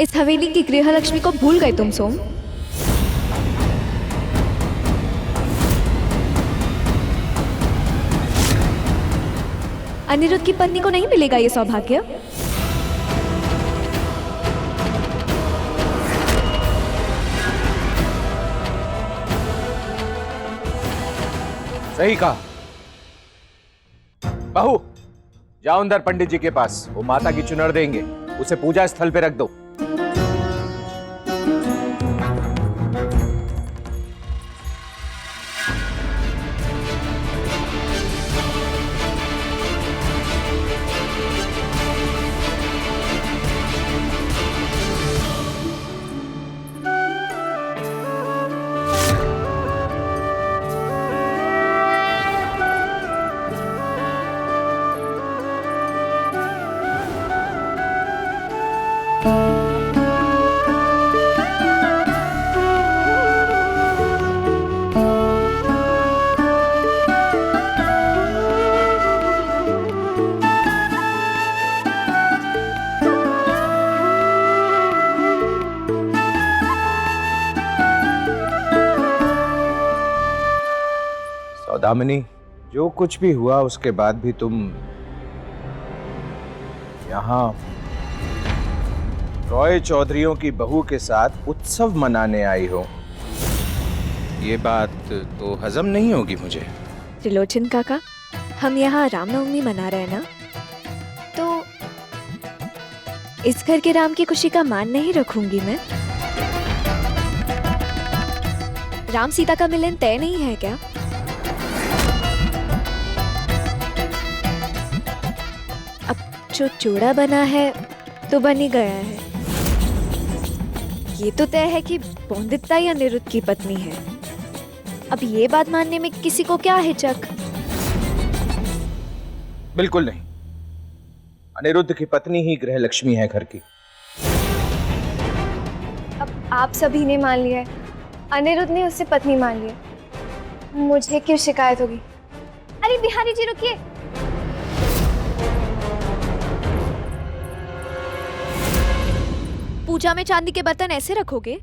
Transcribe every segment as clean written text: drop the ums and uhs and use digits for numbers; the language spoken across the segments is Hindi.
इस हवेली की गृहलक्ष्मी को भूल गए तुम सोम? अनिरुद्ध की पत्नी को नहीं मिलेगा ये सौभाग्य? सही कहा। बहू, जाओ अंदर पंडित जी के पास, वो माता की चुनर देंगे, उसे पूजा स्थल पे रख दो। सौदामिनी, जो कुछ भी हुआ उसके बाद भी तुम यहाँ रॉय चौधरियों की बहू के साथ उत्सव मनाने आई हो, ये बात तो हजम नहीं होगी मुझे। त्रिलोचन काका, हम यहाँ रामनवमी मना रहे हैं ना, तो इस घर के राम की खुशी का मान नहीं रखूंगी मैं? राम सीता का मिलन तय नहीं है क्या? जो जोड़ा बना है तो बन ही गया है। ये तो तय है कि पौंडिता या अनिरुद्ध की पत्नी है। अब ये बात मानने में किसी को क्या हिचक? बिल्कुल नहीं, अनिरुद्ध की पत्नी ही गृहलक्ष्मी है घर की। अब आप सभी ने मान लिया है, अनिरुद्ध ने उससे पत्नी मान लिया, मुझे क्यों शिकायत होगी? अरे बिहारी जी रुकिए। पूजा में चांदी के बर्तन ऐसे रखोगे?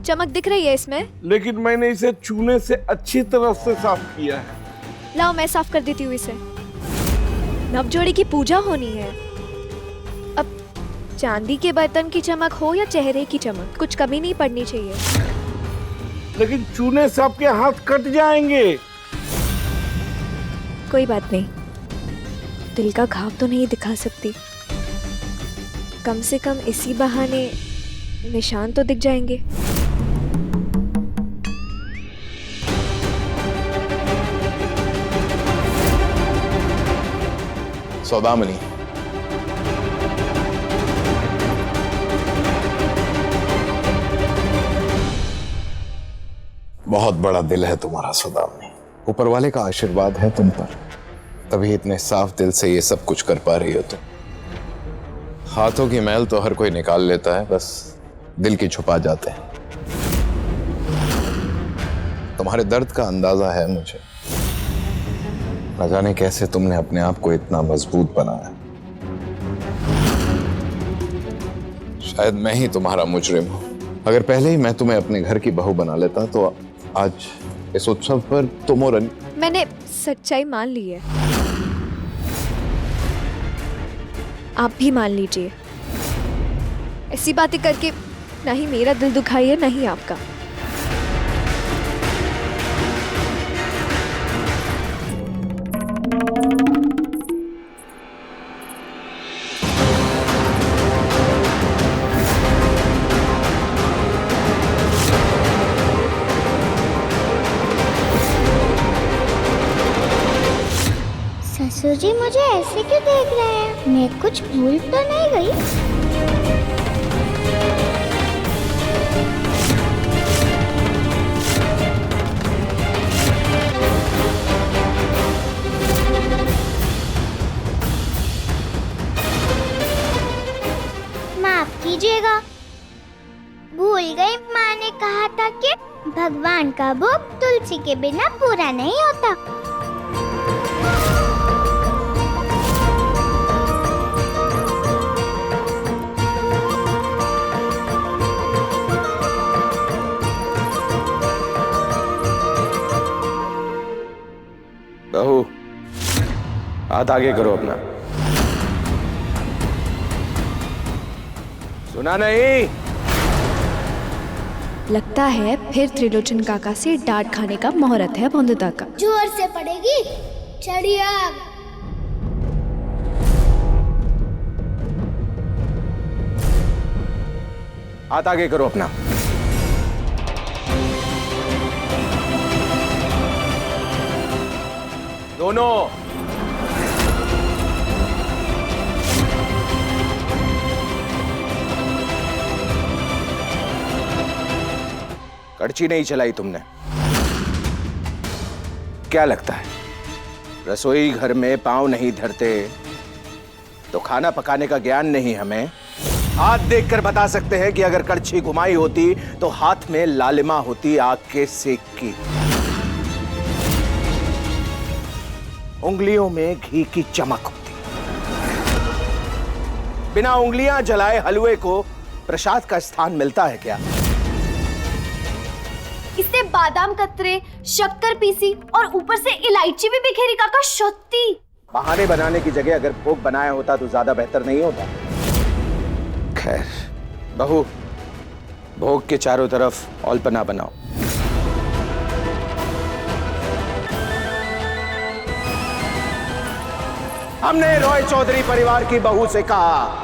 चमक दिख रही है इसमें। लेकिन मैंने इसे चूने से अच्छी तरह से साफ किया है। लाओ मैं साफ कर देती हूँ इसे। नवजोड़ी की पूजा होनी है। अब चांदी के बर्तन की चमक हो या चेहरे की चमक, कुछ कमी नहीं पड़नी चाहिए। लेकिन चूने से आपके हाथ कट जाएंगे। कोई बात नहीं, दिल का घाव तो नहीं दिखा सकती, कम से कम इसी बहाने निशान तो दिख जाएंगे। सौदामिनी, बहुत बड़ा दिल है तुम्हारा सौदामिनी। ऊपर वाले का आशीर्वाद है तुम पर, तभी इतने साफ दिल से ये सब कुछ कर पा रही हो तुम। हाथों की मैल तो हर कोई निकाल लेता है, बस दिल की छुपा जाते हैं। तुम्हारे दर्द का अंदाजा है मुझे, न जाने कैसे तुमने अपने आप को इतना मजबूत बनाया। शायद मैं ही तुम्हारा मुजरिम हूं। अगर पहले ही मैं तुम्हें अपने घर की बहू बना लेता तो आज इस उत्सव पर तुम और मैंने सच्चाई मान ली है, आप भी मान लीजिए। ऐसी बातें करके ना ही मेरा दिल दुखाई है, ना ही आपका। ससुर जी मुझे ऐसे क्यों देख रहे हैं? मैं कुछ भूल तो नहीं गई? माफ कीजिएगा, भूल गई। माँ ने कहा था कि भगवान का भोग तुलसी के बिना पूरा नहीं होता। हाथ आगे करो अपना। सुना नहीं? लगता है फिर त्रिलोचन काका से डांट खाने का मुहूर्त है बंधुता का। जोर से पड़ेगी चढ़िया। हाथ आगे करो अपना। दोनों। कड़ची नहीं चलाई तुमने। क्या लगता है रसोई घर में पांव नहीं धरते तो खाना पकाने का ज्ञान नहीं हमें? हाथ देखकर बता सकते हैं कि अगर कड़छी घुमाई होती तो हाथ में लालिमा होती आग के सेक की, उंगलियों में घी की चमक होती। बिना उंगलियां जलाए हलवे को प्रसाद का स्थान मिलता है क्या? इससे बादाम कतरे, शक्कर पीसी और ऊपर से इलायची भी बिखेरी काका। सत्ती बहाने बनाने की जगह अगर भोग बनाया होता तो ज्यादा बेहतर नहीं होता? खैर बहू, भोग के चारों तरफ औलपना बनाओ। हमने रॉय चौधरी परिवार की बहू से कहा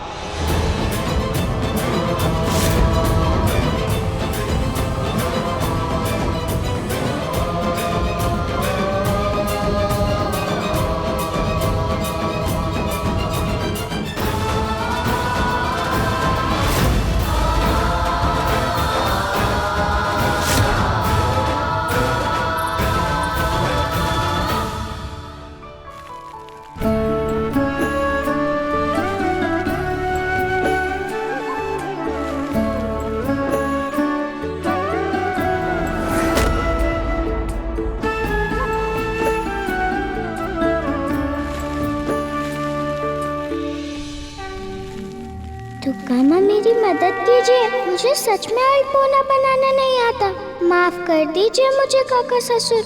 तो कामा मेरी मदद कीजिए, मुझे सच में अल्पोना बनाना नहीं आता। माफ कर दीजिए मुझे काका ससुर।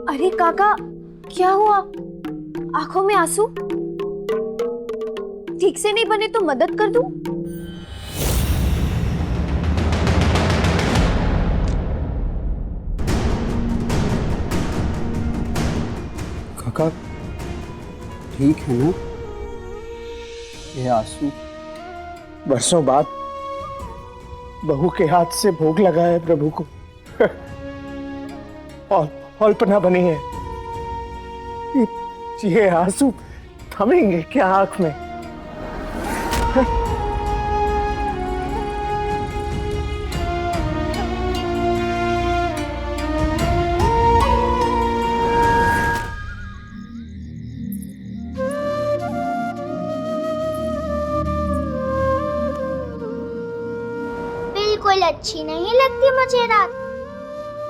अरे काका, क्या हुआ? आंखों में आंसू? ठीक से नहीं बने तो मदद कर दूं? काका ठीक है ना? ये आंसू बरसों बाद बहू के हाथ से भोग लगा है प्रभु को और औलपना बनी है। ये आंसू थमेंगे क्या आंख में? बिल्कुल अच्छी नहीं लगती मुझे रात।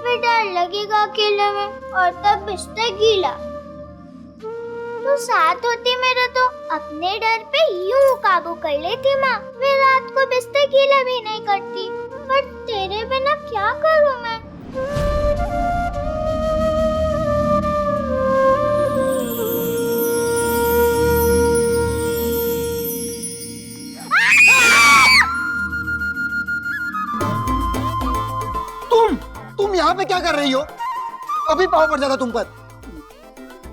फिर डर लगेगा अकेले में और तब बिस्तर गीला। तो साथ होती मेरे तो अपने डर पे यूं काबू कर लेती माँ। मैं रात को बिस्तर गीला भी नहीं करती। पर तेरे बिना क्या करूँ मैं? तुम यहाँ पे क्या कर रही हो? अभी पाँव पड़ जाता तुम पर।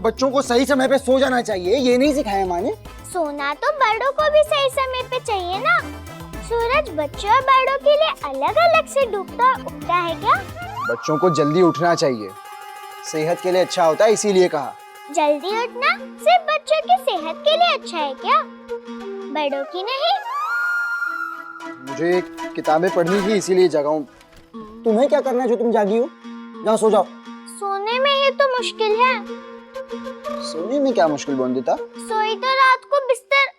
बच्चों को सही समय पे सो जाना चाहिए, ये नहीं सिखाया माँ ने। सोना तो बड़ों को भी सही समय पे चाहिए ना। सूरज बच्चों और बड़ों के लिए अलग अलग से डूबता और उगता है क्या? बच्चों को जल्दी उठना चाहिए, सेहत के लिए अच्छा होता है, इसीलिए कहा। जल्दी उठना सिर्फ बच्चों की सेहत के लिए अच्छा है क्या? बड़ों की नहीं। मुझे किताबें पढ़नी थी इसीलिए जगा हूँ। तुम्हें क्या करना है जो तुम जागी हो? जाओ सो जाओ। सोने में ही तो मुश्किल है। सोने में क्या मुश्किल बंदिता? सोई तो रात को बिस्तर।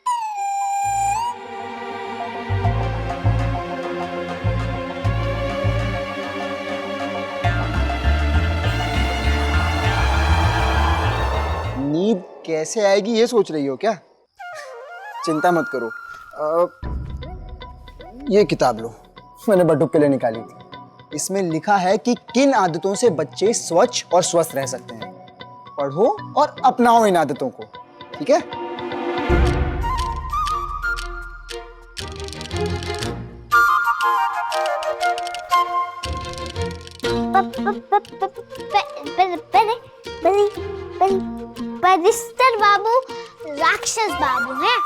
कैसे आएगी ये सोच रही हो क्या? चिंता मत करो। ये किताब लो, मैंने बटुक के लिए निकाली थी। इसमें लिखा है कि किन आदतों से बच्चे स्वच्छ और स्वस्थ रह सकते हैं। पढ़ो और अपनाओ इन आदतों को, ठीक है? परिस्तर बाबू राक्षस बाबू हैं।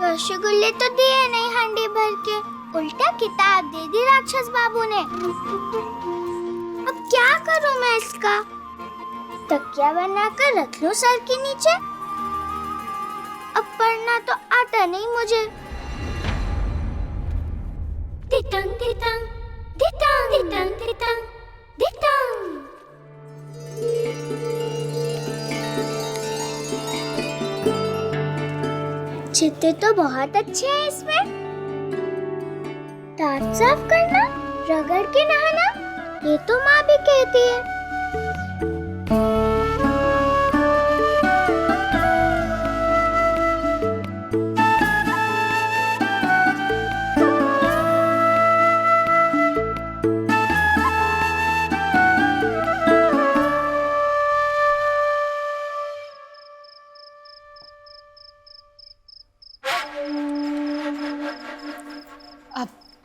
रसगुल्ले तो दिए नहीं हांडी भर के, उल्टा किताब दे दी राक्षस बाबू ने। अब क्या करूं मैं इसका? तकिया बनाकर रख लूं सर के नीचे? अब पढ़ना तो आता नहीं मुझे। तितंग तितंग तितंग तितंग तितंग तितंग। चित्ते तो बहुत अच्छे हैं इसमें। दांत साफ करना, रगड़ के नहाना, ये तो माँ भी कहती है।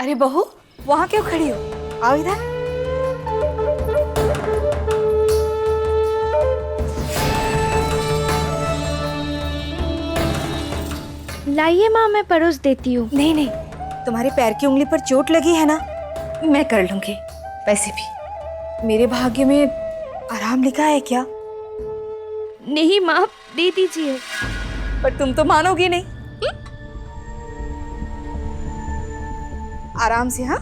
अरे बहू, वहाँ क्यों खड़ी हो? आओ इधर। लाइए माँ, मैं परोस देती हूँ। नहीं नहीं, तुम्हारे पैर की उंगली पर चोट लगी है ना, मैं कर लूंगी। वैसे भी मेरे भाग्य में आराम लिखा है क्या? नहीं माँ, दे दीजिए। पर तुम तो मानोगी नहीं। आराम से, हाँ?